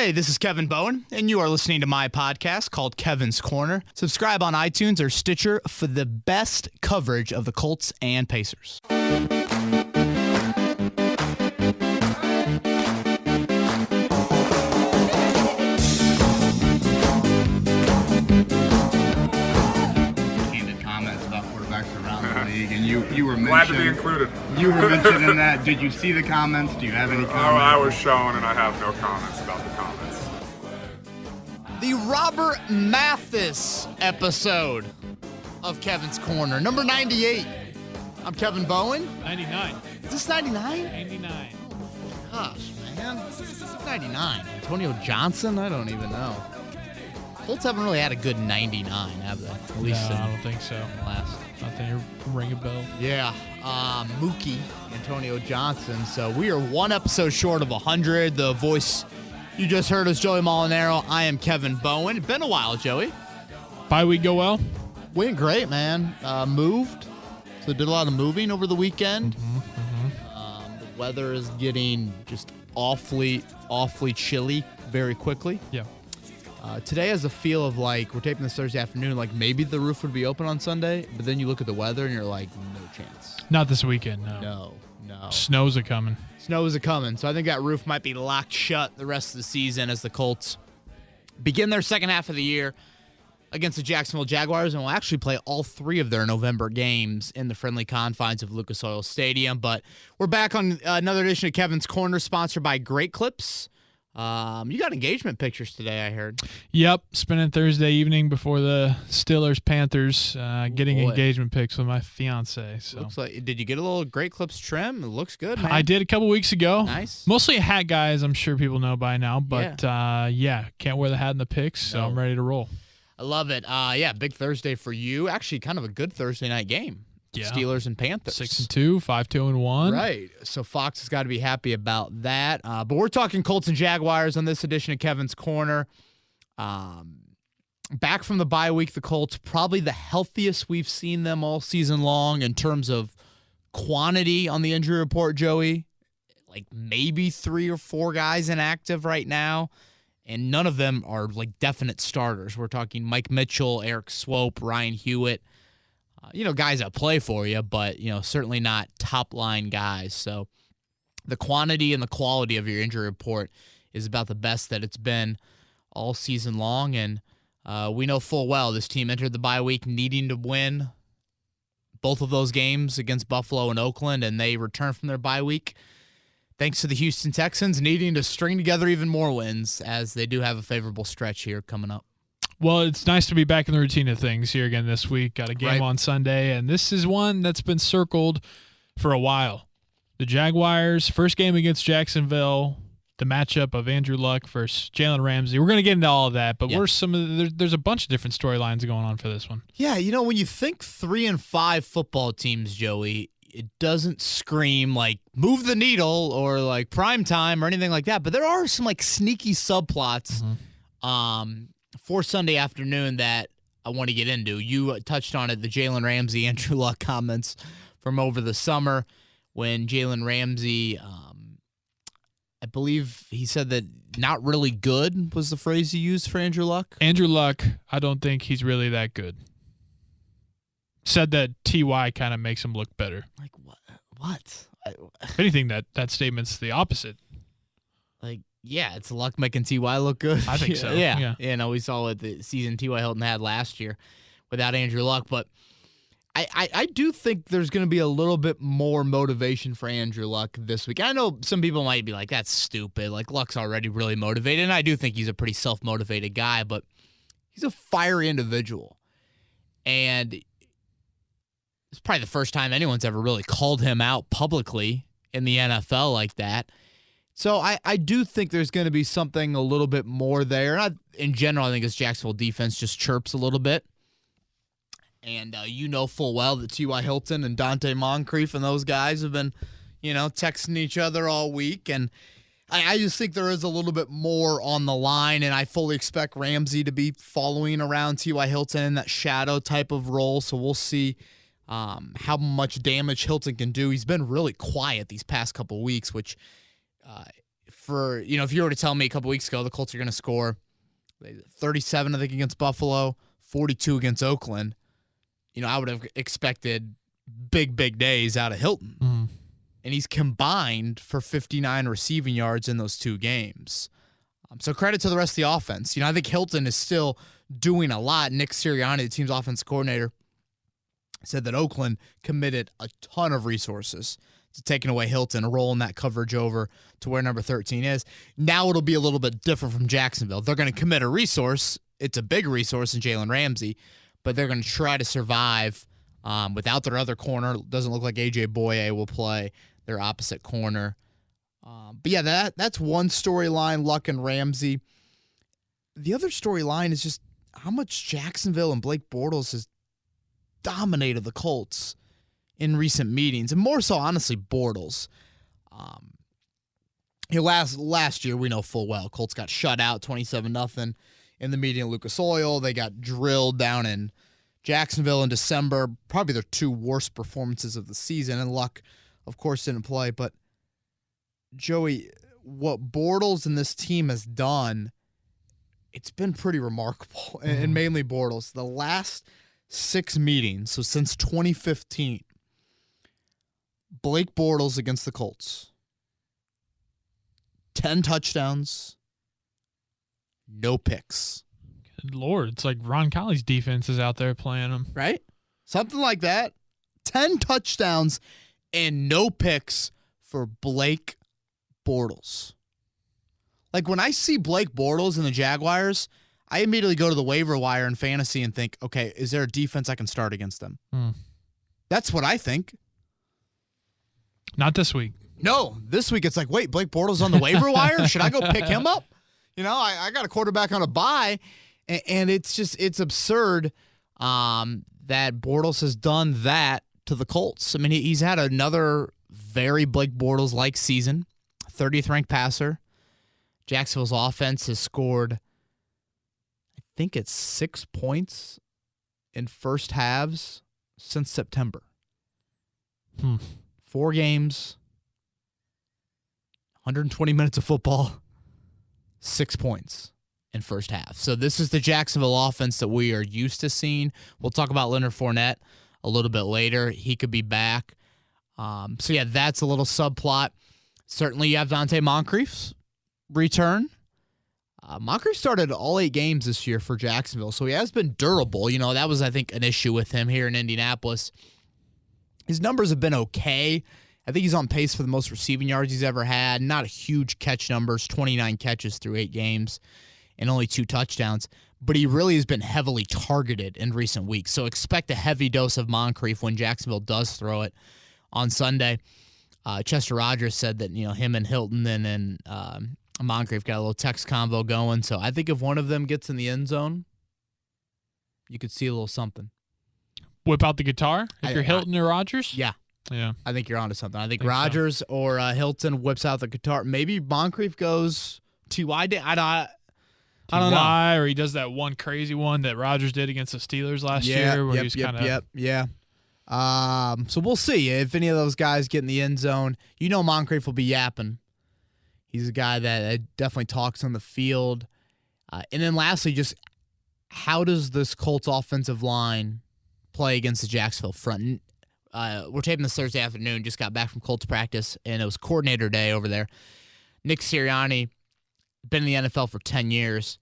Hey, this is Kevin Bowen, and you are listening to my podcast called Kevin's Corner. Subscribe on iTunes or Stitcher for the best coverage of the Colts and Pacers. And you were glad to be included. You were mentioning that. Did you see the comments? Do you have any comments? I was shown, and I have no comments about the comments. The Robert Mathis episode of Kevin's Corner, number 98. I'm Kevin Bowen. 99. Is this 99? 99. Gosh, man. 99. Antonio Johnson? I don't even know. Colts haven't really had a good 99, have they? At least no, I don't think so. Last. I think you ring a bell. Yeah. Mookie, Antonio Johnson. So we are one episode short of 100. The voice you just heard was Joey Molinaro. I am Kevin Bowen. Been a while, Joey. Bye week go well? Went great, man. Moved. So did a lot of moving over the weekend. The weather is getting just awfully chilly very quickly. Yeah. Today has a feel of like, we're taping this Thursday afternoon, like maybe the roof would be open on Sunday, but then you look at the weather and you're like, no chance. Not this weekend, No. Snows are coming. Snows are coming, so I think that roof might be locked shut the rest of the season as the Colts begin their second half of the year against the Jacksonville Jaguars, and will actually play all three of their November games in the friendly confines of Lucas Oil Stadium. But we're back on another edition of Kevin's Corner, sponsored by Great Clips. You got engagement pictures today, I heard. Yep, spending Thursday evening before the Steelers-Panthers, getting engagement pics with my fiance. So. Looks like, did you get a little Great Clips trim? It looks good, man. I did a couple weeks ago. Nice. Mostly a hat guy, as I'm sure people know by now. But, can't wear the hat in the pics, so I'm ready to roll. I love it. Big Thursday for you. Actually, kind of a good Thursday night game. Yeah. Steelers and Panthers. 6-2, 5-2-1. Right. So Fox has got to be happy about that. But we're talking Colts and Jaguars on this edition of Kevin's Corner. Back from the bye week, the Colts, probably the healthiest we've seen them all season long in terms of quantity on the injury report, Joey. Like maybe 3 or 4 guys inactive right now. And none of them are like definite starters. We're talking Mike Mitchell, Eric Swope, Ryan Hewitt. Guys that play for you, but, certainly not top-line guys. So the quantity and the quality of your injury report is about the best that it's been all season long. And we know full well this team entered the bye week needing to win both of those games against Buffalo and Oakland, and they return from their bye week thanks to the Houston Texans needing to string together even more wins, as they do have a favorable stretch here coming up. Well, it's nice to be back in the routine of things here again this week. Got a game on Sunday, and this is one that's been circled for a while. The Jaguars, first game against Jacksonville, the matchup of Andrew Luck versus Jalen Ramsey. We're going to get into all of that, but there's a bunch of different storylines going on for this one. Yeah, when you think 3 and 5 football teams, Joey, it doesn't scream like move the needle or like prime time or anything like that, but there are some like sneaky subplots. For Sunday afternoon that I want to get into. You touched on it, the Jalen Ramsey, Andrew Luck comments from over the summer when Jalen Ramsey, I believe he said that not really good was the phrase he used for Andrew Luck. Andrew Luck, I don't think he's really that good. Said that T.Y. kind of makes him look better. Like what? If anything, that statement's the opposite. Like, yeah, it's Luck making T.Y. look good. I think so. Yeah. We saw what the season T.Y. Hilton had last year without Andrew Luck. But I do think there's going to be a little bit more motivation for Andrew Luck this week. I know some people might be like, that's stupid. Like, Luck's already really motivated. And I do think he's a pretty self-motivated guy, but he's a fiery individual. And it's probably the first time anyone's ever really called him out publicly in the NFL like that. So I do think there's going to be something a little bit more there. In general, I think his Jacksonville defense just chirps a little bit. And full well that T.Y. Hilton and Dante Moncrief and those guys have been, texting each other all week. And I just think there is a little bit more on the line, and I fully expect Ramsey to be following around T.Y. Hilton in that shadow type of role. So we'll see how much damage Hilton can do. He's been really quiet these past couple weeks, which for, if you were to tell me a couple weeks ago the Colts are going to score 37, I think, against Buffalo, 42 against Oakland, I would have expected big days out of Hilton. Mm-hmm. And he's combined for 59 receiving yards in those 2 games. So credit to the rest of the offense. I think Hilton is still doing a lot. Nick Sirianni, the team's offense coordinator, said that Oakland committed a ton of resources to taking away Hilton, rolling that coverage over to where number 13 is. Now it'll be a little bit different from Jacksonville. They're going to commit a resource. It's a big resource in Jalen Ramsey, but they're going to try to survive without their other corner. Doesn't look like A.J. Boye will play their opposite corner. But yeah, that's one storyline, Luck and Ramsey. The other storyline is just how much Jacksonville and Blake Bortles has dominated the Colts in recent meetings, and more so, honestly, Bortles. Last year, we know full well, Colts got shut out 27-0 in the meeting at Lucas Oil. They got drilled down in Jacksonville in December, probably their 2 worst performances of the season, and Luck, of course, didn't play. But, Joey, what Bortles and this team has done, it's been pretty remarkable, and mainly Bortles. The last 6 meetings, so since 2015, Blake Bortles against the Colts, 10 touchdowns, no picks. Good Lord, it's like Ron Colley's defense is out there playing them. Right? Something like that. 10 touchdowns and no picks for Blake Bortles. Like, when I see Blake Bortles and the Jaguars, I immediately go to the waiver wire in fantasy and think, okay, is there a defense I can start against them? That's what I think. Not this week. No, this week it's like, wait, Blake Bortles on the waiver wire? Should I go pick him up? I got a quarterback on a bye, and it's absurd that Bortles has done that to the Colts. I mean, he's had another very Blake Bortles-like season, 30th ranked passer. Jacksonville's offense has scored, I think it's 6 points in first halves since September. 4 games, 120 minutes of football, 6 points in first half. So this is the Jacksonville offense that we are used to seeing. We'll talk about Leonard Fournette a little bit later. He could be back. So yeah, that's a little subplot. Certainly you have Dante Moncrief's return. Moncrief started all 8 games this year for Jacksonville, so he has been durable. That was, I think, an issue with him here in Indianapolis. His numbers have been okay. I think he's on pace for the most receiving yards he's ever had. Not a huge catch numbers, 29 catches through 8 games and only 2 touchdowns. But he really has been heavily targeted in recent weeks. So expect a heavy dose of Moncrief when Jacksonville does throw it on Sunday. Chester Rogers said that, him and Hilton and Moncrief got a little text convo going. So I think if one of them gets in the end zone, you could see a little something. Whip out the guitar if you're Hilton or Rogers? Yeah. Yeah. I think you're onto something. I think Rogers or Hilton whips out the guitar. Maybe Moncrief goes T.Y. I don't know. Why, or he does that one crazy one that Rodgers did against the Steelers last year where he's kind of So we'll see if any of those guys get in the end zone. Moncrief will be yapping. He's a guy that definitely talks on the field. And then lastly, just how does this Colts offensive line play against the Jacksonville front? We're taping this Thursday afternoon, just got back from Colts practice, and it was coordinator day over there. Nick Sirianni, been in the NFL for 10 years,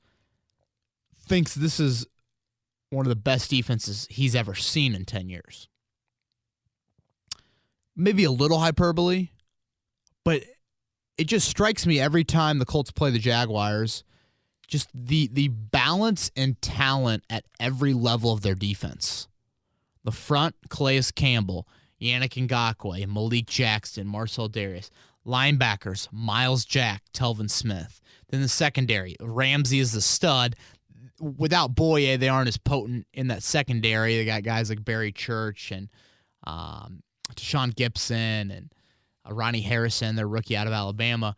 thinks this is one of the best defenses he's ever seen in 10 years. Maybe a little hyperbole, but it just strikes me every time the Colts play the Jaguars, just the balance and talent at every level of their defense. The front, Calais Campbell, Yannick Ngakoue, Malik Jackson, Marcel Darius. Linebackers, Miles Jack, Telvin Smith. Then the secondary, Ramsey is the stud. Without Boye, they aren't as potent in that secondary. They got guys like Barry Church and Deshaun Gibson and Ronnie Harrison, their rookie out of Alabama.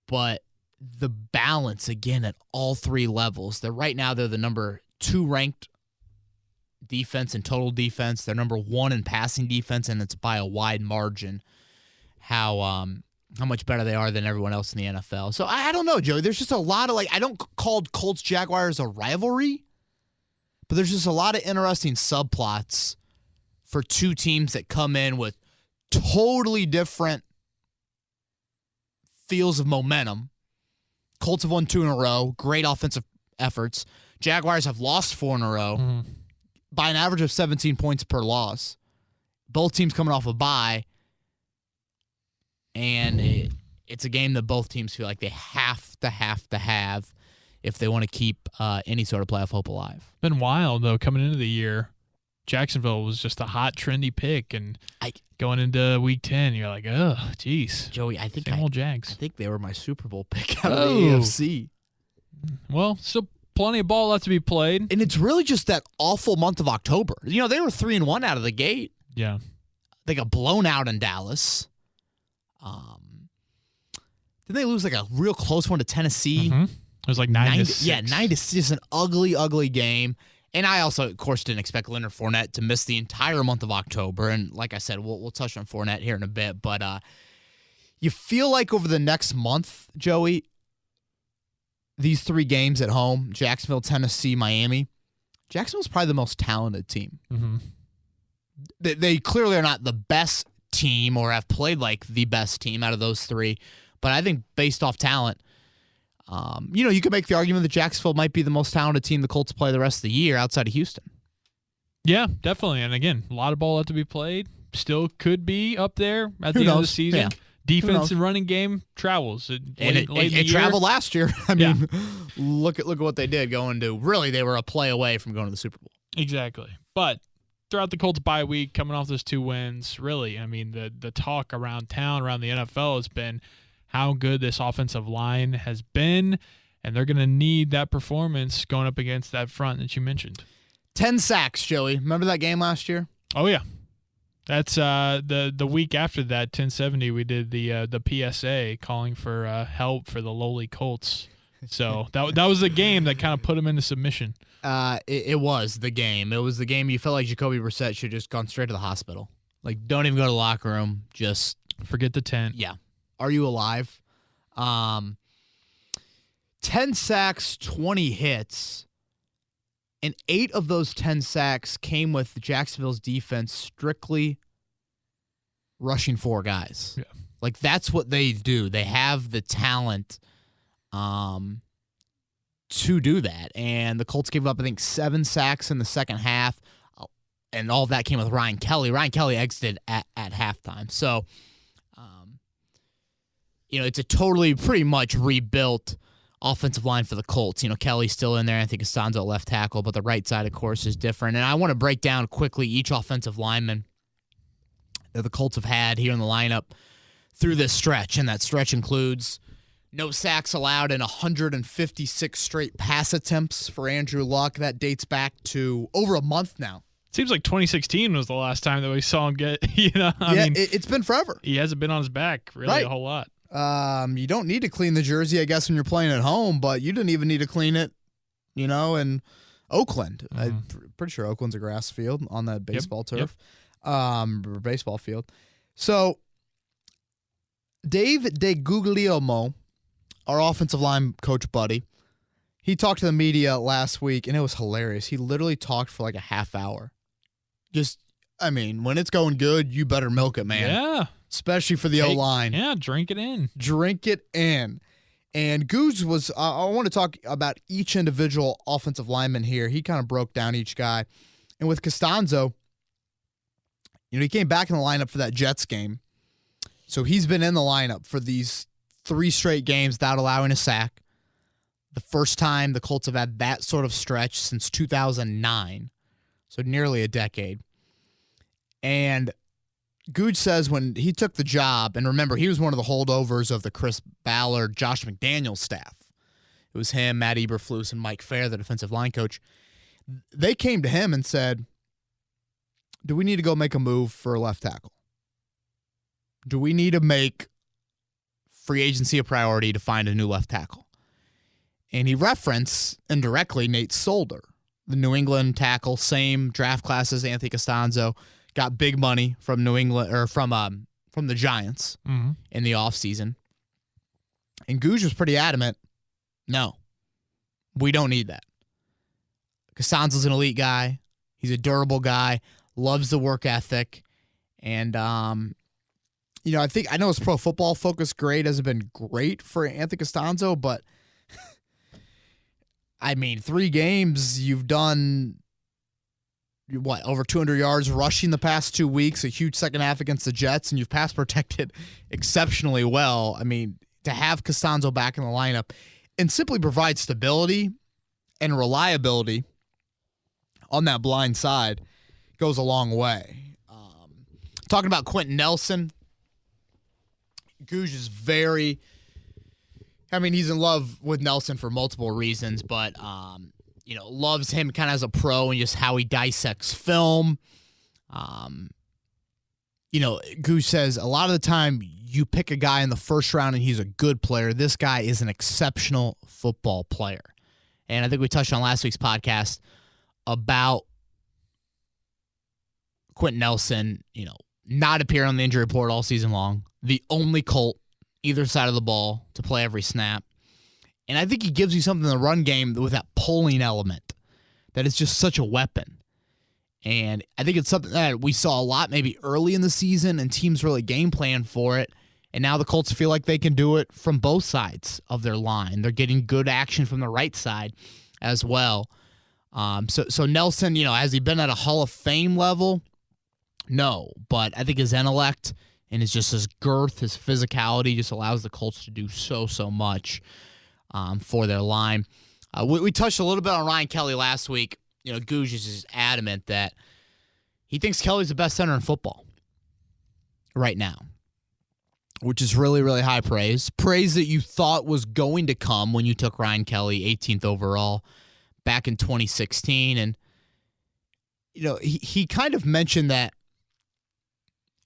But the balance, again, at all 3 levels. Right now, they're the number 2 ranked defense and total defense. They're number 1 in passing defense, and it's by a wide margin how how much better they are than everyone else in the NFL. So I don't know, Joey. There's just a lot of I don't call Colts-Jaguars a rivalry, but there's just a lot of interesting subplots for two teams that come in with totally different feels of momentum. Colts have won 2 in a row. Great offensive efforts. Jaguars have lost 4 in a row by an average of 17 points per loss. Both teams coming off a bye. And it's a game that both teams feel like they have to have if they want to keep any sort of playoff hope alive. Been wild, though, coming into the year. Jacksonville was just a hot, trendy pick, and going into Week 10, you're like, oh, geez. Joey, I think same old Jags. I think they were my Super Bowl pick out of the AFC. Well, still plenty of ball left to be played. And it's really just that awful month of October. They were 3-1 out of the gate. Yeah. They got blown out in Dallas. Didn't they lose a real close one to Tennessee? Mm-hmm. It was 9-6. Yeah, 9-6. Just an ugly, ugly game. And I also, of course, didn't expect Leonard Fournette to miss the entire month of October. And like I said, we'll touch on Fournette here in a bit. But you feel like over the next month, Joey, these 3 games at home, Jacksonville, Tennessee, Miami, Jacksonville's probably the most talented team. Mm-hmm. They clearly are not the best team or have played like the best team out of those 3. But I think based off talent, you could make the argument that Jacksonville might be the most talented team the Colts play the rest of the year outside of Houston. Yeah, definitely. And again, a lot of ball left to be played. Still could be up there at the end of the season. Yeah. Defense and running game travels. It traveled last year. I mean, look at what they did going to. Really, they were a play away from going to the Super Bowl. Exactly. But throughout the Colts bye week, coming off those 2 wins, really, I mean, the talk around town, around the NFL has been how good this offensive line has been, and they're going to need that performance going up against that front that you mentioned. 10 sacks, Joey. Remember that game last year? Oh, yeah. That's the week after that, 1070, we did the PSA calling for help for the lowly Colts. So that was the game that kind of put them into submission. It was the game. It was the game you felt like Jacoby Brissett should have just gone straight to the hospital. Don't even go to the locker room. Just forget the tent. Yeah. Are you alive? 10 sacks, 20 hits, and 8 of those 10 sacks came with Jacksonville's defense strictly rushing 4 guys. Yeah. That's what they do. They have the talent to do that. And the Colts gave up, I think, 7 sacks in the second half, and all of that came with Ryan Kelly. Ryan Kelly exited at halftime. So, it's a totally pretty much rebuilt offensive line for the Colts. Kelly's still in there. I think Costanzo left tackle, but the right side, of course, is different. And I want to break down quickly each offensive lineman that the Colts have had here in the lineup through this stretch. And that stretch includes no sacks allowed in 156 straight pass attempts for Andrew Luck. That dates back to over a month now. Seems like 2016 was the last time that we saw him get, I mean, it's been forever. He hasn't been on his back really a whole lot. You don't need to clean the jersey, I guess, when you're playing at home, but you didn't even need to clean it, in Oakland. Mm-hmm. I'm pretty sure Oakland's a grass field on that baseball turf, baseball field. So Dave DeGuglielmo, our offensive line coach buddy, he talked to the media last week, and it was hilarious. He literally talked for a half hour. When it's going good, you better milk it, man. Yeah. Especially for the O-line. Yeah, drink it in. Drink it in. And Goose was, I want to talk about each individual offensive lineman here. He kind of broke down each guy. And with Costanzo, he came back in the lineup for that Jets game. So he's been in the lineup for these 3 straight games without allowing a sack. The first time the Colts have had that sort of stretch since 2009. So nearly a decade. And Gooch says when he took the job, and remember, he was one of the holdovers of the Chris Ballard, Josh McDaniels staff. It was him, Matt Eberflus, and Mike Fair, the defensive line coach. They came to him and said, do we need to go make a move for a left tackle? Do we need to make free agency a priority to find a new left tackle? And he referenced indirectly Nate Solder, the New England tackle, same draft class as Anthony Costanzo. Got big money from New England or from from the Giants Mm-hmm. in the offseason. And Goose was pretty adamant, no, we don't need that. Costanzo's an elite guy. He's a durable guy, loves the work ethic. And, I know his Pro Football Focus grade hasn't been great for Anthony Costanzo, but, 3 games, you've done, over 200 yards rushing the past 2 weeks, a huge second half against the Jets, and you've pass protected exceptionally well. To have Costanzo back in the lineup and simply provide stability and reliability on that blind side goes a long way. Talking about Quentin Nelson, Goose is he's in love with Nelson for multiple reasons, but, loves him kind of as a pro and just how he dissects film. Goose says a lot of the time you pick a guy in the first round and he's a good player. This guy is an exceptional football player. And I think we touched on last week's podcast about Quentin Nelson, not appearing on the injury report all season long. The only Colt, either side of the ball, to play every snap. And I think he gives you something in the run game with that pulling element that is just such a weapon. And I think it's something that we saw a lot maybe early in the season and teams really game plan for it. And now the Colts feel like they can do it from both sides of their line. They're getting good action from the right side as well. So Nelson, has he been at a Hall of Fame level? No, but I think his intellect and his girth, his physicality just allows the Colts to do so much for their line. We touched a little bit on Ryan Kelly last week. Goose is just adamant that he thinks Kelly's the best center in football right now, which is really, really high praise. Praise that you thought was going to come when you took Ryan Kelly 18th overall back in 2016. And, he kind of mentioned that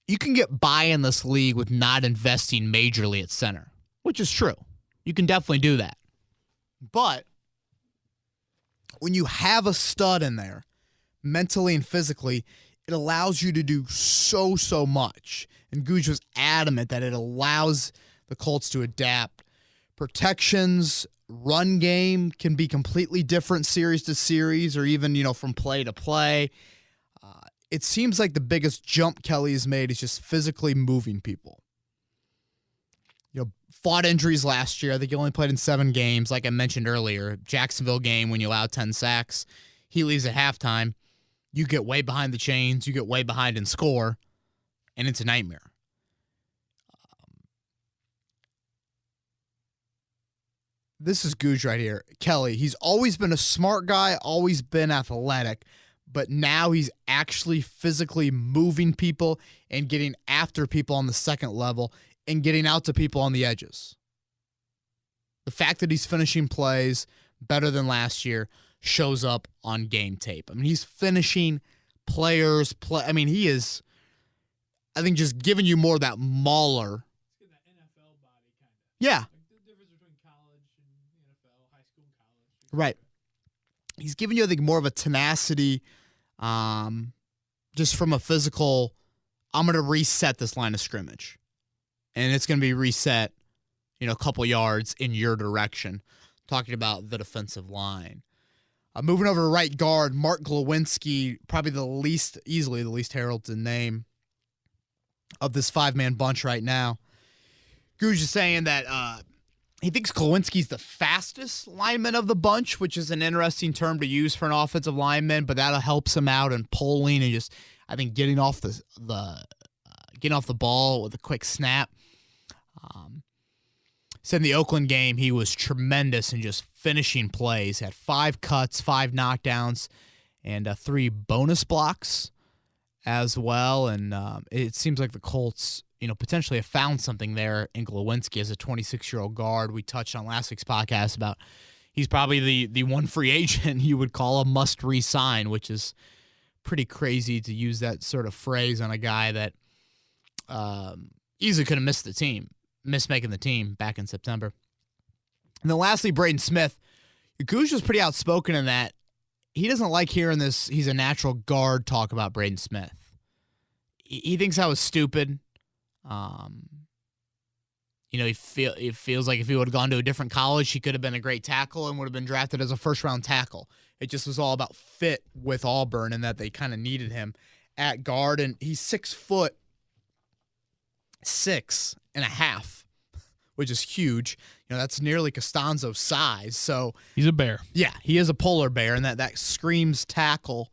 you can get by in this league with not investing majorly at center, which is true. You can definitely do that. But when you have a stud in there, mentally and physically, it allows you to do so much. And Goose was adamant that it allows the Colts to adapt. Protections, run game can be completely different series to series or even, from play to play. It seems like the biggest jump Kelly has made is just physically moving people. Fought injuries last year. I think he only played in 7 games, like I mentioned earlier. Jacksonville game when you allow 10 sacks. He leaves at halftime. You get way behind the chains. You get way behind and score, and it's a nightmare. This is Goose right here. Kelly, he's always been a smart guy, always been athletic, but now he's actually physically moving people and getting after people on the second level and getting out to people on the edges. The fact that he's finishing plays better than last year shows up on game tape. He's finishing players. He is, I think, just giving you more of that mauler. That NFL body kind of. Yeah. Like the difference between college and NFL, high school and college. Right. He's giving you, I think, more of a tenacity, just from a physical, I'm going to reset this line of scrimmage. And it's going to be reset, a couple yards in your direction. Talking about the defensive line. Moving over to right guard, Mark Glowinski, probably easily the least heralded name of this 5-man bunch right now. Goose is saying that he thinks Glowinski's the fastest lineman of the bunch, which is an interesting term to use for an offensive lineman, but that helps him out in pulling and just, I think, getting off the ball with a quick snap. Said in the Oakland game, he was tremendous in just finishing plays. Had 5 cuts, 5 knockdowns, and 3 bonus blocks as well. And it seems like the Colts, potentially have found something there in Glowinski as a 26-year-old guard. We touched on last week's podcast about he's probably the one free agent you would call a must re-sign, which is pretty crazy to use that sort of phrase on a guy that easily could have missed making the team back in September. And then lastly, Braden Smith. Goose was pretty outspoken in that he doesn't like hearing this he's a natural guard talk about Braden Smith. He thinks that was stupid. It feels like if he would have gone to a different college, he could have been a great tackle and would have been drafted as a first-round tackle. It just was all about fit with Auburn and that they kind of needed him at guard. And he's 6'6.5", which is huge. That's nearly Costanzo's size. So he's a bear. Yeah, he is a polar bear, and that screams tackle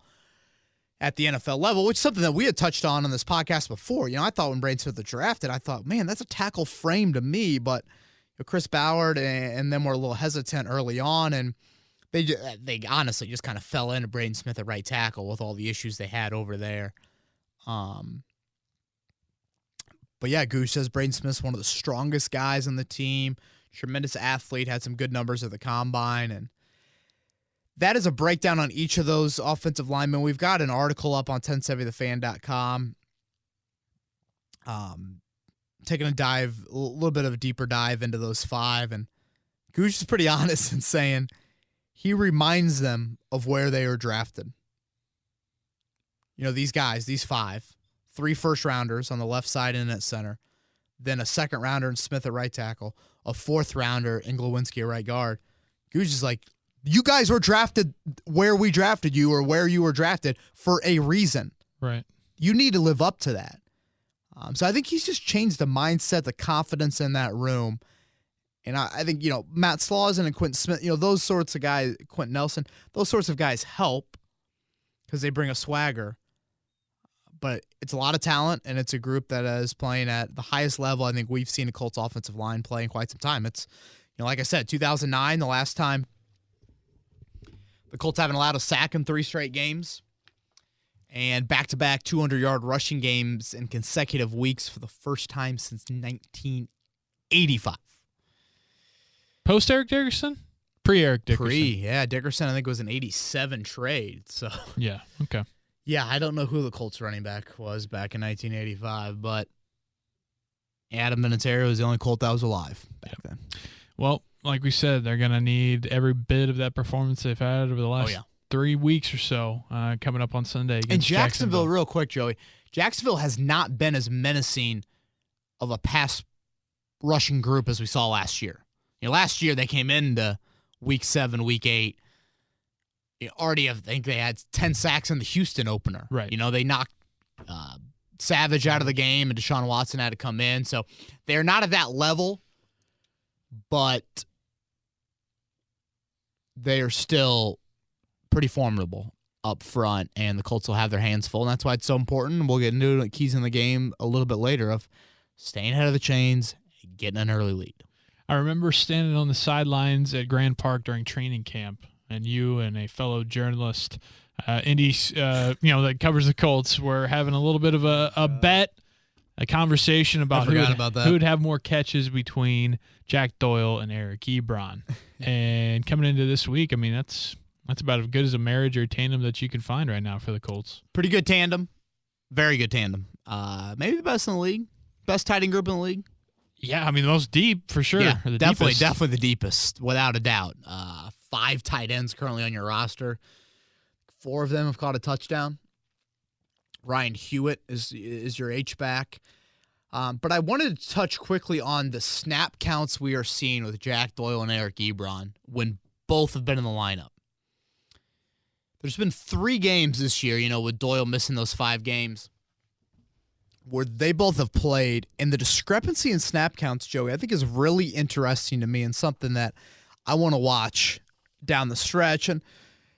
at the NFL level, which is something that we had touched on this podcast before. I thought when Braden Smith was drafted, I thought, man, that's a tackle frame to me. But Chris Ballard and them were a little hesitant early on, and they honestly just kind of fell into Braden Smith at right tackle with all the issues they had over there. But yeah, Goose says Braden Smith's one of the strongest guys on the team, tremendous athlete, had some good numbers at the combine, and that is a breakdown on each of those offensive linemen. We've got an article up on 1070thefan.com. Taking a little bit of a deeper dive into those five, and Goose is pretty honest in saying he reminds them of where they were drafted. These guys, these five, 3 first-rounders on the left side and at center, then a second-rounder in Smith at right tackle, a 4th-rounder in Glowinski at right guard. Goose is like, you guys were drafted where we drafted you or where you were drafted for a reason. Right. You need to live up to that. So I think he's just changed the mindset, the confidence in that room. And I think, Matt Slauson and Quentin Smith, those sorts of guys, Quentin Nelson, those sorts of guys help because they bring a swagger. But it's a lot of talent, and it's a group that is playing at the highest level I think we've seen a Colts offensive line play in quite some time. It's, like I said, 2009, the last time the Colts haven't allowed a sack in 3 straight games, and back-to-back 200-yard rushing games in consecutive weeks for the first time since 1985. Post-Eric Dickerson? Pre-Eric Dickerson? Yeah. Dickerson, I think, was an 87 trade. So yeah, okay. Yeah, I don't know who the Colts running back was back in 1985, but Adam Vinatieri was the only Colt that was alive back then. Well, like we said, they're going to need every bit of that performance they've had over the last 3 weeks or so coming up on Sunday against and Jacksonville, real quick, Joey. Jacksonville has not been as menacing of a pass rushing group as we saw last year. Last year they came into week 7, week 8. I think they had 10 sacks in the Houston opener. Right. They knocked Savage out of the game, and Deshaun Watson had to come in. So they're not at that level, but they are still pretty formidable up front, and the Colts will have their hands full, and that's why it's so important. We'll get into the keys in the game a little bit later of staying ahead of the chains, getting an early lead. I remember standing on the sidelines at Grand Park during training camp, and you and a fellow journalist, Indy, that covers the Colts, were having a little bit of a bet, a conversation about who would have more catches between Jack Doyle and Eric Ebron. And coming into this week, I mean, that's about as good as a marriage or tandem that you can find right now for the Colts. Pretty good tandem. Very good tandem. Maybe the best in the league. Best tight end group in the league. Yeah, I mean, the most deep for sure. Yeah, definitely deepest. the deepest, without a doubt. 5 tight ends currently on your roster. 4 of them have caught a touchdown. Ryan Hewitt is your H-back. But I wanted to touch quickly on the snap counts we are seeing with Jack Doyle and Eric Ebron when both have been in the lineup. There's been 3 games this year, with Doyle missing those 5 games, where they both have played, and the discrepancy in snap counts, Joey, I think is really interesting to me and something that I want to watch down the stretch. And,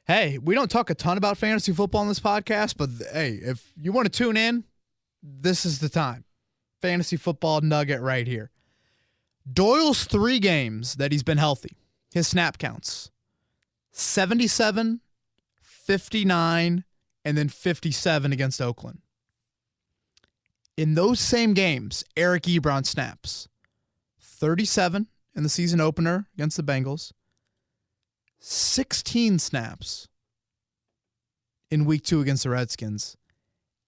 hey, we don't talk a ton about fantasy football on this podcast, but, hey, if you want to tune in, this is the time. Fantasy football nugget right here. Doyle's 3 games that he's been healthy, his snap counts, 77, 59, and then 57 against Oakland. In those same games, Eric Ebron snaps 37 in the season opener against the Bengals, 16 snaps in week 2 against the Redskins,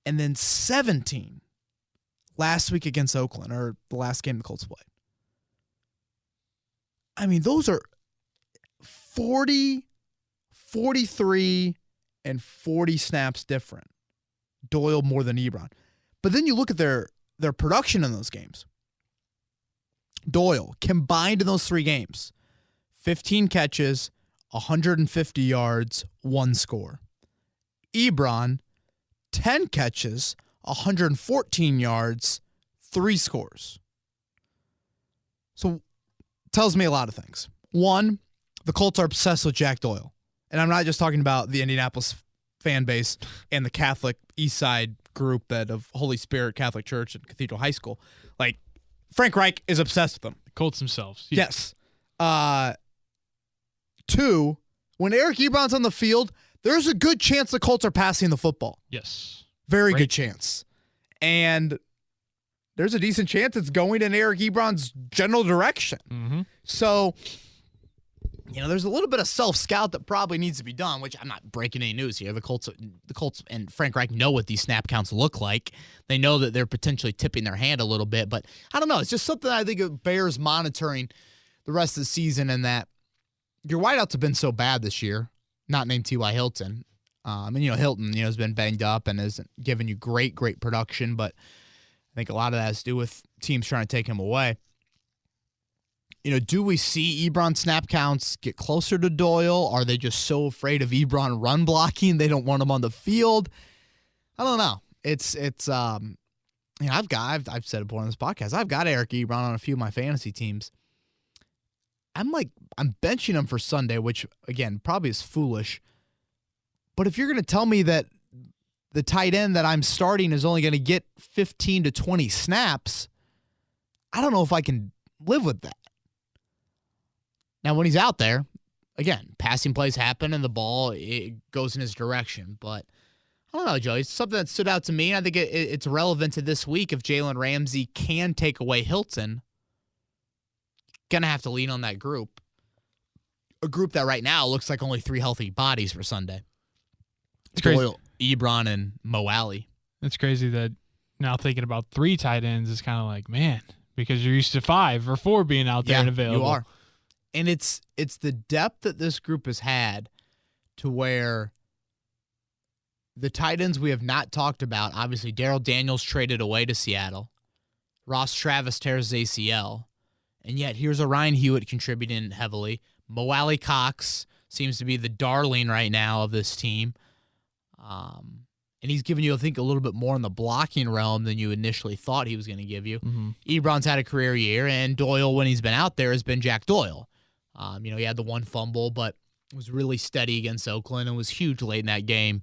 and then 17 last week against Oakland, or the last game the Colts played. I mean, those are 40, 43, and 40 snaps different. Doyle more than Ebron. But then you look at their their production in those games. Doyle, combined in those 3 games, 15 catches, 150 yards, 1 score. Ebron, 10 catches, 114 yards, 3 scores. So, tells me a lot of things. One, the Colts are obsessed with Jack Doyle. And I'm not just talking about the Indianapolis fan base and the Catholic East Side group of Holy Spirit Catholic Church and Cathedral High School. Like, Frank Reich is obsessed with them. The Colts themselves. Yeah. Yes. 2, when Eric Ebron's on the field, there's a good chance the Colts are passing the football. Yes. Very good chance. And there's a decent chance it's going in Eric Ebron's general direction. Mm-hmm. So, there's a little bit of self-scout that probably needs to be done, which I'm not breaking any news here. The Colts and Frank Reich know what these snap counts look like. They know that they're potentially tipping their hand a little bit, but I don't know. It's just something I think it bears monitoring the rest of the season, and that your wideouts have been so bad this year, not named T.Y. Hilton. Hilton, has been banged up and hasn't given you great production, but I think a lot of that has to do with teams trying to take him away. Do we see Ebron snap counts get closer to Doyle? Are they just so afraid of Ebron run blocking they don't want him on the field? I don't know. I've said it before on this podcast. I've got Eric Ebron on a few of my fantasy teams. I'm benching him for Sunday, which again probably is foolish. But if you're going to tell me that the tight end that I'm starting is only going to get 15 to 20 snaps, I don't know if I can live with that. Now, when he's out there, again, passing plays happen and the ball it goes in his direction. But I don't know, Joey. It's something that stood out to me. And I think it's relevant to this week. If Jalen Ramsey can take away Hilton, going to have to lean on that group. A group that right now looks like only 3 healthy bodies for Sunday. It's crazy. Doyle, Ebron, and Mo Alley. It's crazy that now thinking about 3 tight ends is kind of like, man, because you're used to 5 or 4 being out there and available. You are. And it's the depth that this group has had to where the tight ends we have not talked about, obviously Darrell Daniels traded away to Seattle. Ross Travis tears his ACL. And yet here's a Ryan Hewitt contributing heavily. Mo Alley Cox seems to be the darling right now of this team. And he's giving you, I think, a little bit more in the blocking realm than you initially thought he was going to give you. Mm-hmm. Ebron's had a career year, and Doyle, when he's been out there, has been Jack Doyle. He had the 1 fumble, but was really steady against Oakland and was huge late in that game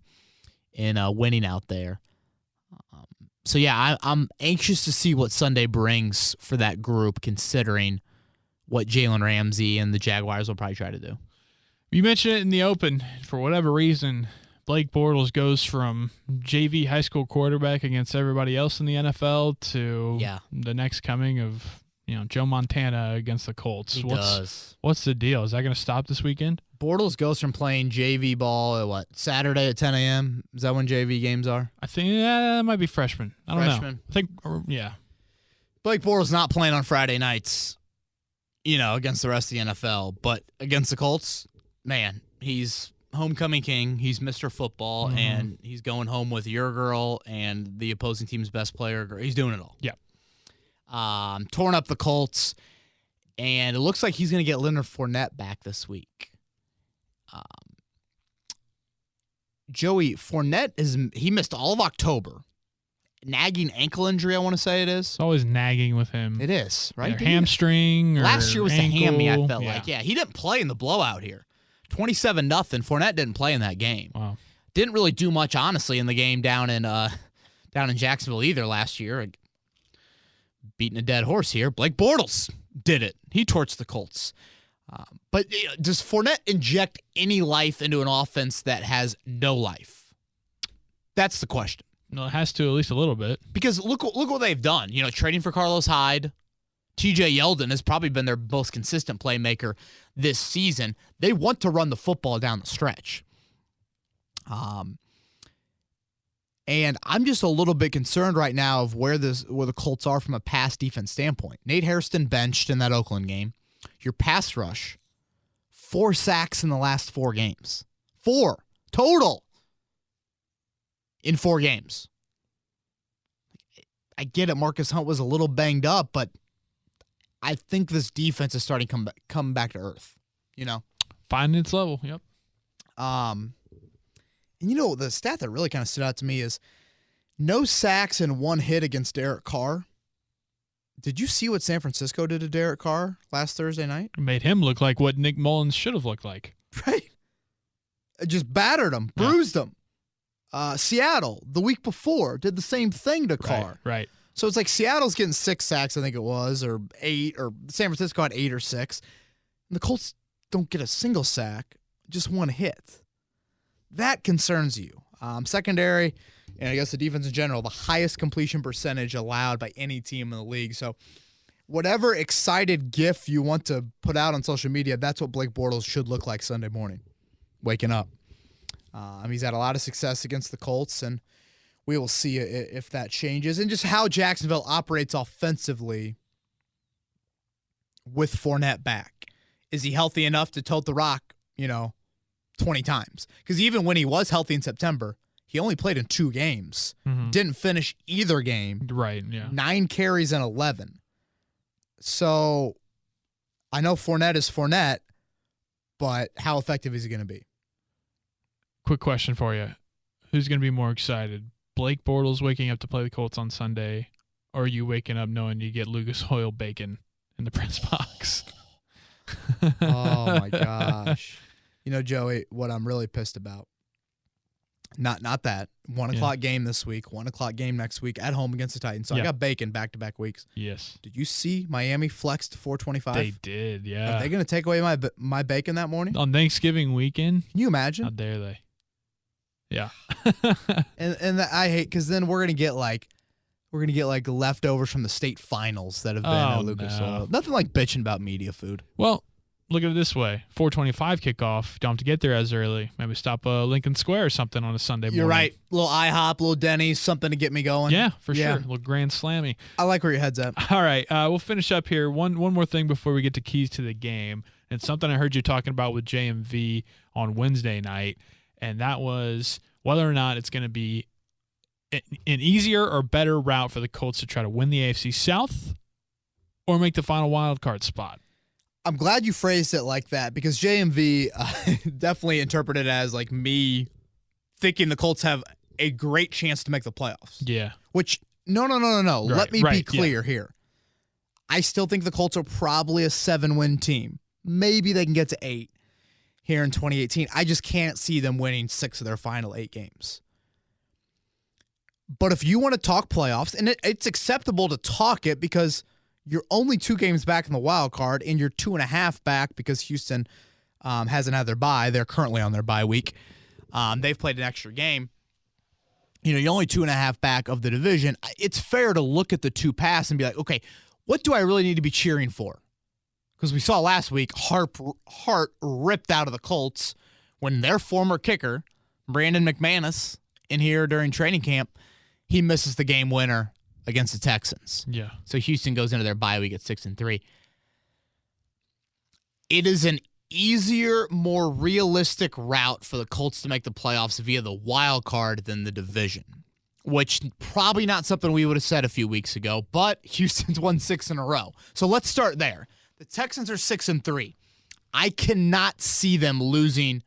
in winning out there. I'm anxious to see what Sunday brings for that group, considering what Jalen Ramsey and the Jaguars will probably try to do. You mentioned it in the open. For whatever reason, Blake Bortles goes from JV high school quarterback against everybody else in the NFL to the next coming of Joe Montana against the Colts. What's the deal? Is that going to stop this weekend? Bortles goes from playing JV ball at Saturday at 10 a.m.? Is that when JV games are? I think that might be freshman. I don't know. I think, Blake Bortles not playing on Friday nights, against the rest of the NFL. But against the Colts, man, he's homecoming king. He's Mr. Football, and he's going home with your girl and the opposing team's best player. He's doing it all. Yeah. Torn up the Colts, and it looks like he's going to get Leonard Fournette back this week. Joey, Fournette he missed all of October. Nagging ankle injury, I want to say it is. It's always nagging with him. It is, right? Either hamstring or last year was ankle. the hammy, I felt like. Yeah, he didn't play in the blowout here. 27-0. Fournette didn't play in that game. Wow. Didn't really do much, honestly, in the game down in Jacksonville either last year. Beating a dead horse here. Blake Bortles did it. He torched the Colts. But does Fournette inject any life into an offense that has no life? That's the question. No, it has to at least a little bit. Because look what they've done. Trading for Carlos Hyde. TJ Yeldon has probably been their most consistent playmaker this season. They want to run the football down the stretch. And I'm just a little bit concerned right now of where the Colts are from a pass defense standpoint. Nate Hairston benched in that Oakland game. Your pass rush, 4 sacks in the last 4 games. 4 total in 4 games. I get it. Marcus Hunt was a little banged up, but I think this defense is starting to come back to earth. Finding its level. Yep. And the stat that really kind of stood out to me is no sacks and 1 hit against Derek Carr. Did you see what San Francisco did to Derek Carr last Thursday night? It made him look like what Nick Mullins should have looked like. Right. It just battered him, bruised him. Seattle, the week before, did the same thing to Carr. Right. So it's like Seattle's getting 6 sacks, I think it was, or 8, or San Francisco had 8 or 6. And the Colts don't get a single sack, just 1 hit. That concerns you. Secondary, and I guess the defense in general, the highest completion percentage allowed by any team in the league. So whatever excited gif you want to put out on social media, that's what Blake Bortles should look like Sunday morning, waking up. He's had a lot of success against the Colts, and we will see if that changes. And just how Jacksonville operates offensively with Fournette back. Is he healthy enough to tote the rock, 20 times? Because even when he was healthy in September, he only played in 2 games. Mm-hmm. Didn't finish either game. Right, yeah. 9 carries and 11. So I know Fournette is Fournette, but how effective is he going to be? Quick question for you. Who's going to be more excited? Blake Bortles waking up to play the Colts on Sunday, or are you waking up knowing you get Lucas Oil bacon in the press box? Oh, my gosh. Joey, what I'm really pissed about, not that. 1 o'clock game this week, 1 o'clock game next week at home against the Titans. So I got bacon back-to-back weeks. Yes. Did you see Miami flexed 425? They did, yeah. Are they going to take away my bacon that morning? On Thanksgiving weekend? Can you imagine? How dare they? Yeah. and I hate, because then we're gonna get leftovers from the state finals that have been at Lucas Oil. Nothing like bitching about media food. Well, look at it this way: 4:25 kickoff. Don't have to get there as early. Maybe stop Lincoln Square or something on a Sunday morning. You're right. Little IHOP, little Denny's, something to get me going. Yeah, for sure. A little Grand Slammy. I like where your head's at. All right, we'll finish up here. One more thing before we get to keys to the game. It's something I heard you talking about with JMV on Wednesday night, and that was whether or not it's going to be an easier or better route for the Colts to try to win the AFC South or make the final wild card spot. I'm glad you phrased it like that, because JMV definitely interpreted it as like me thinking the Colts have a great chance to make the playoffs. Yeah. Which, no. Right, Let me be clear here. I still think the Colts are probably a 7-win team. Maybe they can get to 8 here in 2018. I just can't see them winning 6 of their final 8 games. But if you want to talk playoffs, and it's acceptable to talk it because you're only 2 games back in the wild card, and you're 2.5 back because Houston hasn't had their bye. They're currently on their bye week. They've played an extra game. You're only 2.5 back of the division. It's fair to look at the 2 pass and be like, okay, what do I really need to be cheering for? Because we saw last week, heart ripped out of the Colts when their former kicker, Brandon McManus, in here during training camp, he misses the game winner against the Texans. Yeah. So Houston goes into their bye week at 6-3. It is an easier, more realistic route for the Colts to make the playoffs via the wild card than the division, which probably not something we would have said a few weeks ago, but Houston's won 6 in a row. So let's start there. The Texans are 6-3. I cannot see them winning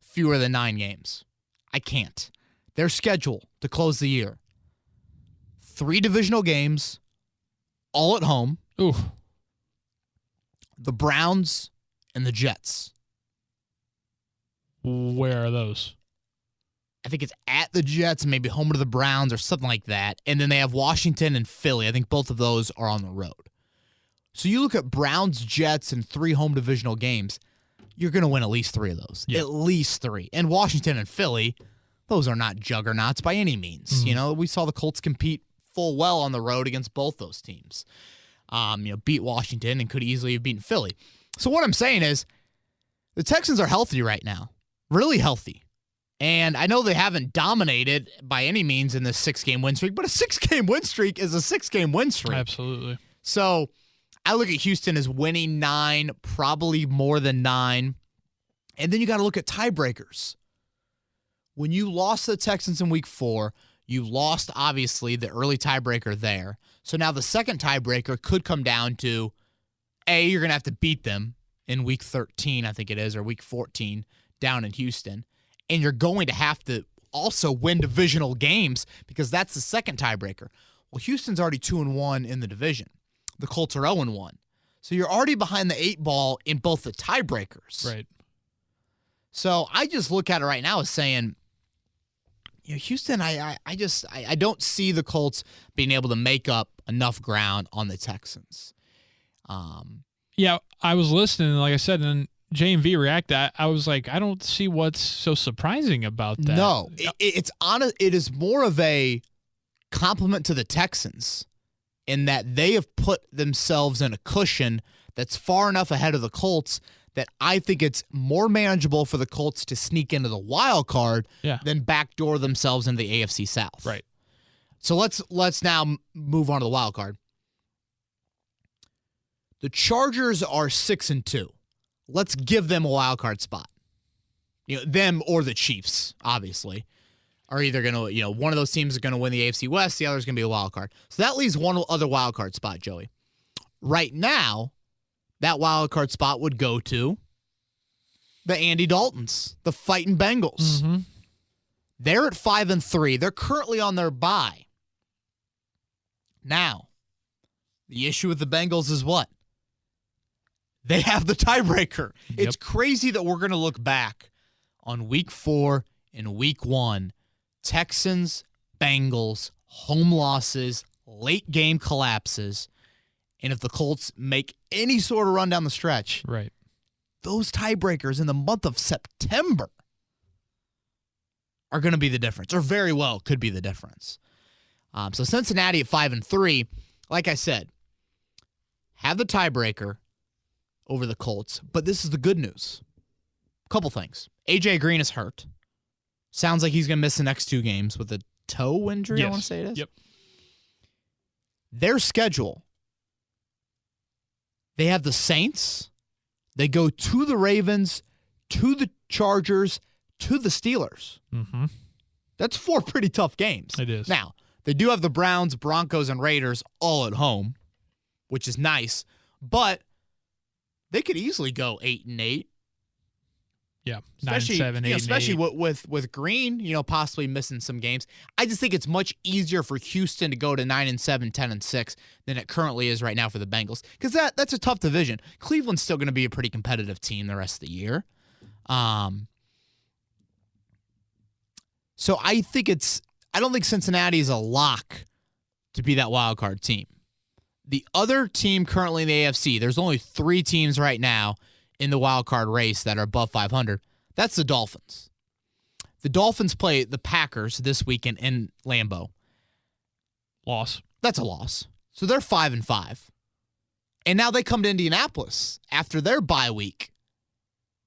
fewer than 9 games. I can't. Their schedule to close the year: 3 divisional games, all at home. Ooh. The Browns and the Jets. Where are those? I think it's at the Jets, maybe home to the Browns or something like that. And then they have Washington and Philly. I think both of those are on the road. So you look at Browns, Jets, and 3 home divisional games, you're going to win at least 3 of those. Yeah. At least 3. And Washington and Philly, those are not juggernauts by any means. Mm-hmm. We saw the Colts compete full well on the road against both those teams. Beat Washington and could easily have beaten Philly. So what I'm saying is the Texans are healthy right now. Really healthy. And I know they haven't dominated by any means in this 6-game win streak, but a 6-game win streak is a 6-game win streak. Absolutely. So I look at Houston as winning 9, probably more than 9. And then you got to look at tiebreakers. When you lost to the Texans in week 4, You lost, obviously, the early tiebreaker there. So now the second tiebreaker could come down to, A, you're going to have to beat them in week 13, I think it is, or week 14 down in Houston. And you're going to have to also win divisional games because that's the second tiebreaker. Well, Houston's already 2-1 in the division. The Colts are 0-1. So you're already behind the 8 ball in both the tiebreakers. Right. So I just look at it right now as saying, Houston, I don't see the Colts being able to make up enough ground on the Texans. Yeah, I was listening, like I said, and J&V reacted. I was like, I don't see what's so surprising about that. No, it's honest. It is more of a compliment to the Texans in that they have put themselves in a cushion that's far enough ahead of the Colts that I think it's more manageable for the Colts to sneak into the wild card than backdoor themselves into the AFC South. Right. So let's now move on to the wild card. The Chargers are 6-2. Let's give them a wild card spot. Them or the Chiefs, obviously, are either going to, one of those teams is going to win the AFC West, the other is going to be a wild card. So that leaves one other wild card spot, Joey. Right now, that wild card spot would go to the Andy Daltons, the fighting Bengals. Mm-hmm. They're at 5-3. They're currently on their bye. Now, the issue with the Bengals is what? They have the tiebreaker. Yep. It's crazy that we're going to look back on week 4 and week 1. Texans, Bengals, home losses, late game collapses. And if the Colts make any sort of run down the stretch, right, those tiebreakers in the month of September are going to be the difference, or very well could be the difference. So Cincinnati at 5-3, like I said, have the tiebreaker over the Colts, but this is the good news. A couple things. A.J. Green is hurt. Sounds like he's going to miss the next 2 games with a toe injury, yes. I want to say it is. Yep. Their schedule, they have the Saints. They go to the Ravens, to the Chargers, to the Steelers. Mm-hmm. That's 4 pretty tough games. It is. Now, they do have the Browns, Broncos, and Raiders all at home, which is nice, but they could easily go 8-8. Yeah, Especially, 9-7, 8-8. especially with Green, possibly missing some games. I just think it's much easier for Houston to go to 9-7, 10-6 than it currently is right now for the Bengals, because that's a tough division. Cleveland's still going to be a pretty competitive team the rest of the year. So I don't think Cincinnati is a lock to be that wild card team. The other team currently in the AFC, there's only 3 teams right now in the wild card race that are above 500. That's the Dolphins. The Dolphins play the Packers this weekend in Lambeau. Loss. That's a loss. So they're 5-5. And now they come to Indianapolis after their bye week,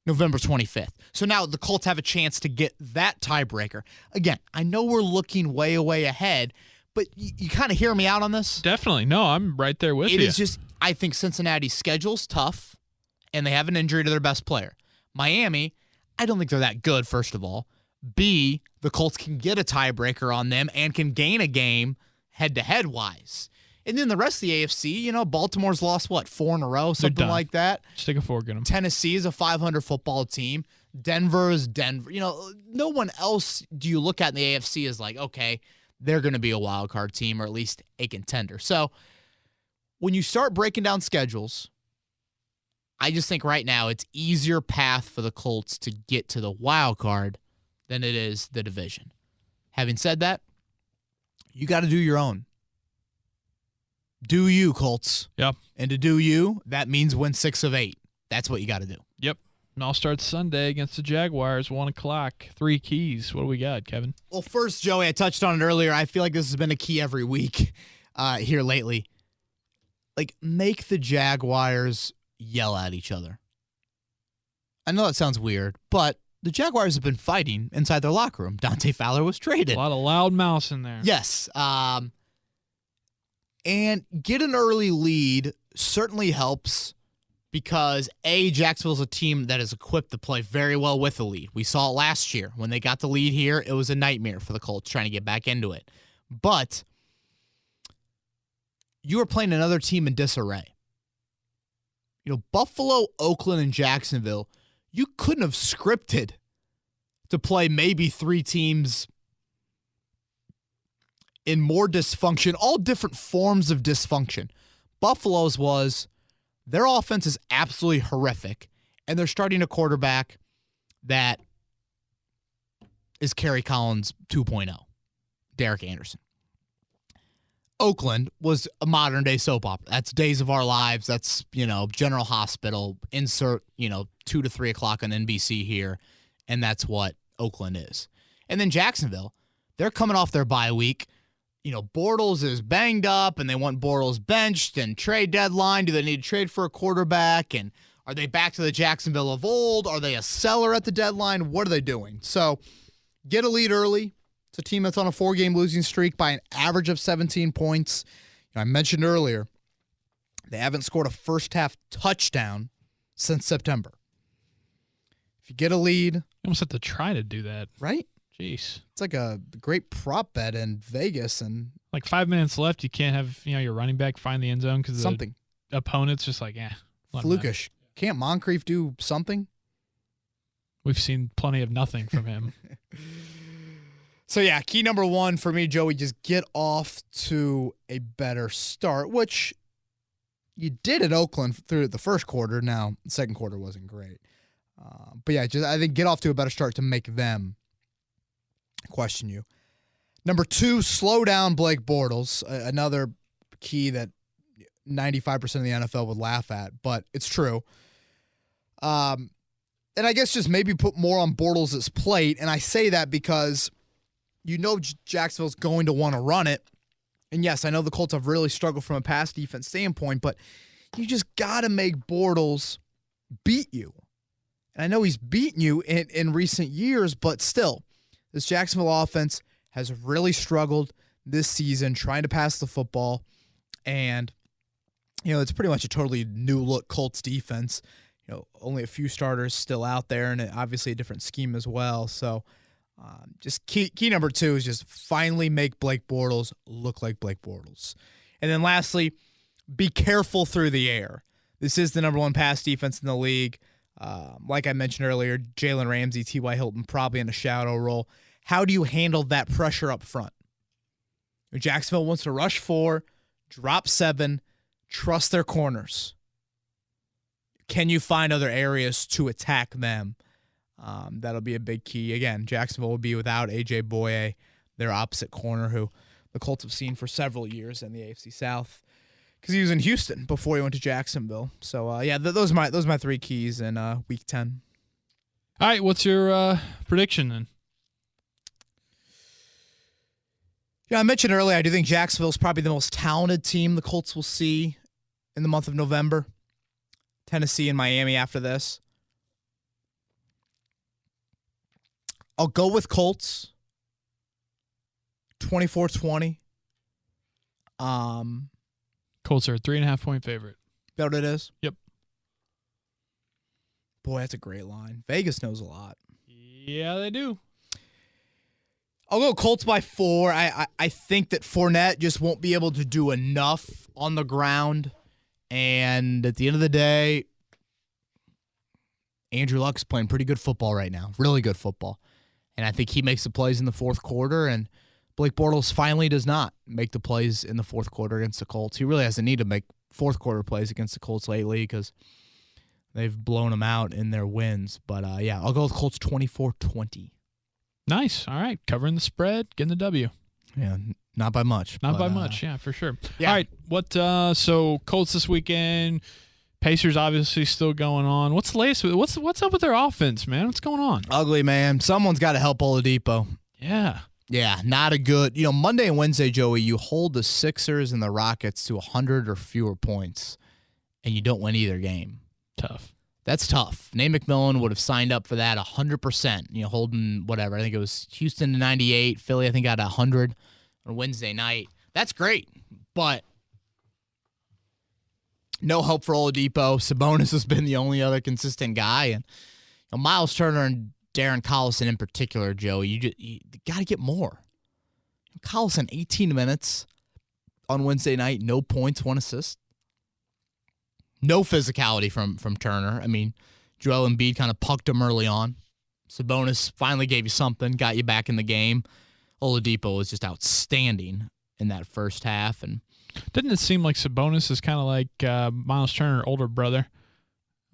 November 25th. So now the Colts have a chance to get that tiebreaker. Again, I know we're looking way, way ahead, but you kind of hear me out on this? Definitely. No, I'm right there with you. It is just, I think Cincinnati's schedule's tough, and they have an injury to their best player. Miami, I don't think they're that good, first of all. B, the Colts can get a tiebreaker on them and can gain a game head-to-head wise. And then the rest of the AFC, Baltimore's lost, 4 in a row, something like that. Stick a fork in them. Tennessee is a 500 football team. Denver is Denver. No one else do you look at in the AFC is like, okay, they're going to be a wild card team or at least a contender. So when you start breaking down schedules, I just think right now it's easier path for the Colts to get to the wild card than it is the division. Having said that, you got to do your own. Do you, Colts. Yep. And to do you, that means win 6 of 8. That's what you got to do. Yep. And I'll start Sunday against the Jaguars, 1 o'clock, 3 keys. What do we got, Kevin? Well, first, Joey, I touched on it earlier. I feel like this has been a key every week here lately. Make the Jaguars yell at each other. I know that sounds weird, but the Jaguars have been fighting inside their locker room. Dante Fowler was traded. A lot of loud mouths in there. Yes. And get an early lead certainly helps because Jacksonville's a team that is equipped to play very well with the lead. We saw it last year. When they got the lead here, it was a nightmare for the Colts trying to get back into it. But you are playing another team in disarray. Buffalo, Oakland, and Jacksonville, you couldn't have scripted to play maybe 3 teams in more dysfunction, all different forms of dysfunction. Buffalo's was, their offense is absolutely horrific, and they're starting a quarterback that is Kerry Collins 2.0, Derek Anderson. Oakland was a modern-day soap opera. That's Days of Our Lives. That's, General Hospital. Insert, 2 to 3 o'clock on NBC here, and that's what Oakland is. And then Jacksonville, they're coming off their bye week. Bortles is banged up, and they want Bortles benched, and trade deadline. Do they need to trade for a quarterback? And are they back to the Jacksonville of old? Are they a seller at the deadline? What are they doing? So get a lead early. It's a team that's on a 4-game losing streak by an average of 17 points. I mentioned earlier, they haven't scored a first-half touchdown since September. If you get a lead... You almost have to try to do that. Right? Jeez. It's like a great prop bet in Vegas. And like 5 minutes left, you can't have your running back find the end zone because the opponent's just like, flukish. Can't Moncrief do something? We've seen plenty of nothing from him. So, key number 1 for me, Joey, just get off to a better start, which you did at Oakland through the first quarter. Now, the second quarter wasn't great. But, I think get off to a better start to make them question you. Number 2, slow down Blake Bortles, another key that 95% of the NFL would laugh at, but it's true. And I guess just maybe put more on Bortles' plate, and I say that because Jacksonville's going to want to run it. And yes, I know the Colts have really struggled from a pass defense standpoint, but you just got to make Bortles beat you. And I know he's beaten you in recent years, but still, this Jacksonville offense has really struggled this season trying to pass the football. And, it's pretty much a totally new look Colts defense. Only a few starters still out there, and obviously a different scheme as well. So, just key number 2 is just finally make Blake Bortles look like Blake Bortles. And then lastly, be careful through the air. This is the number 1 pass defense in the league. Like I mentioned earlier, Jalen Ramsey, T.Y. Hilton probably in a shadow role. How do you handle that pressure up front? Jacksonville wants to rush 4, drop 7, trust their corners. Can you find other areas to attack them? That'll be a big key. Again, Jacksonville will be without A.J. Boye, their opposite corner, who the Colts have seen for several years in the AFC South because he was in Houston before he went to Jacksonville. So, those are my 3 keys in Week 10. All right, what's your prediction then? I mentioned earlier, I do think Jacksonville's probably the most talented team the Colts will see in the month of November. Tennessee and Miami after this. I'll go with Colts. 24-20. Colts are a 3.5-point favorite. Is that what it is? Yep. Boy, that's a great line. Vegas knows a lot. Yeah, they do. I'll go Colts by 4. I think that Fournette just won't be able to do enough on the ground. And at the end of the day, Andrew Luck's playing pretty good football right now. Really good football. And I think he makes the plays in the fourth quarter, and Blake Bortles finally does not make the plays in the fourth quarter against the Colts. He really hasn't needed to make fourth quarter plays against the Colts lately because they've blown them out in their wins. But, I'll go with Colts 24-20. Nice. All right. Covering the spread, getting the W. Yeah, not by much. Not by much, yeah, for sure. Yeah. All right. So Colts this weekend, Pacers obviously still going on. What's the latest? What's up with their offense, man? What's going on? Ugly, man. Someone's got to help Oladipo. Yeah. Yeah, not a good. Monday and Wednesday, Joey, you hold the Sixers and the Rockets to 100 or fewer points, and you don't win either game. Tough. That's tough. Nate McMillan would have signed up for that 100%. Holding whatever. I think it was Houston to 98. Philly, I think, got 100 on Wednesday night. That's great, but No hope for Oladipo. Sabonis has been the only other consistent guy. And Miles Turner and Darren Collison in particular, Joe, you got to get more. Collison, 18 minutes on Wednesday night, no points, 1 assist. No physicality from Turner. I mean, Joel Embiid kind of pucked him early on. Sabonis finally gave you something, got you back in the game. Oladipo was just outstanding in that first half. And didn't it seem like Sabonis is kind of like Miles Turner, older brother?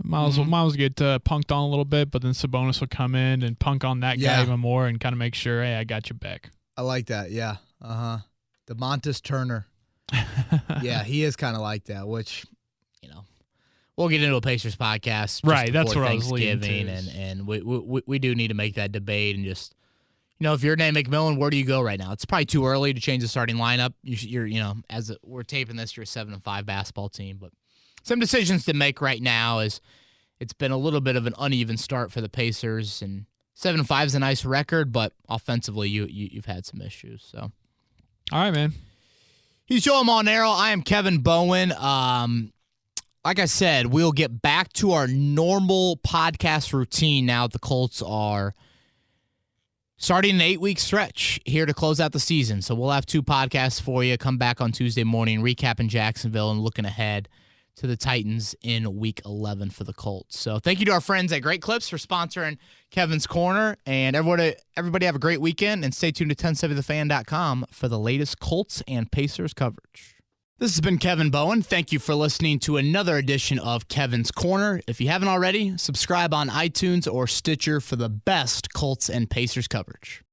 Miles will get punked on a little bit, but then Sabonis will come in and punk on that guy even more and kind of make sure, hey, I got you back. I like that, yeah. DeMontis Turner. Yeah, he is kind of like that, which, we'll get into a Pacers podcast. Right, that's what I was leading to. And we do need to make that debate and just, if you're Nate McMillan, where do you go right now? It's probably too early to change the starting lineup. We're taping this, you're a 7-5 basketball team, but some decisions to make right now is it's been a little bit of an uneven start for the Pacers, and 7-5 is a nice record, but offensively you've had some issues. So, all right, man. He's Joe Monero. I am Kevin Bowen. Like I said, we'll get back to our normal podcast routine now that the Colts are starting an 8-week stretch here to close out the season. So we'll have 2 podcasts for you. Come back on Tuesday morning, recapping Jacksonville and looking ahead to the Titans in Week 11 for the Colts. So thank you to our friends at Great Clips for sponsoring Kevin's Corner. And everybody have a great weekend, and stay tuned to 1070thefan.com for the latest Colts and Pacers coverage. This has been Kevin Bowen. Thank you for listening to another edition of Kevin's Corner. If you haven't already, subscribe on iTunes or Stitcher for the best Colts and Pacers coverage.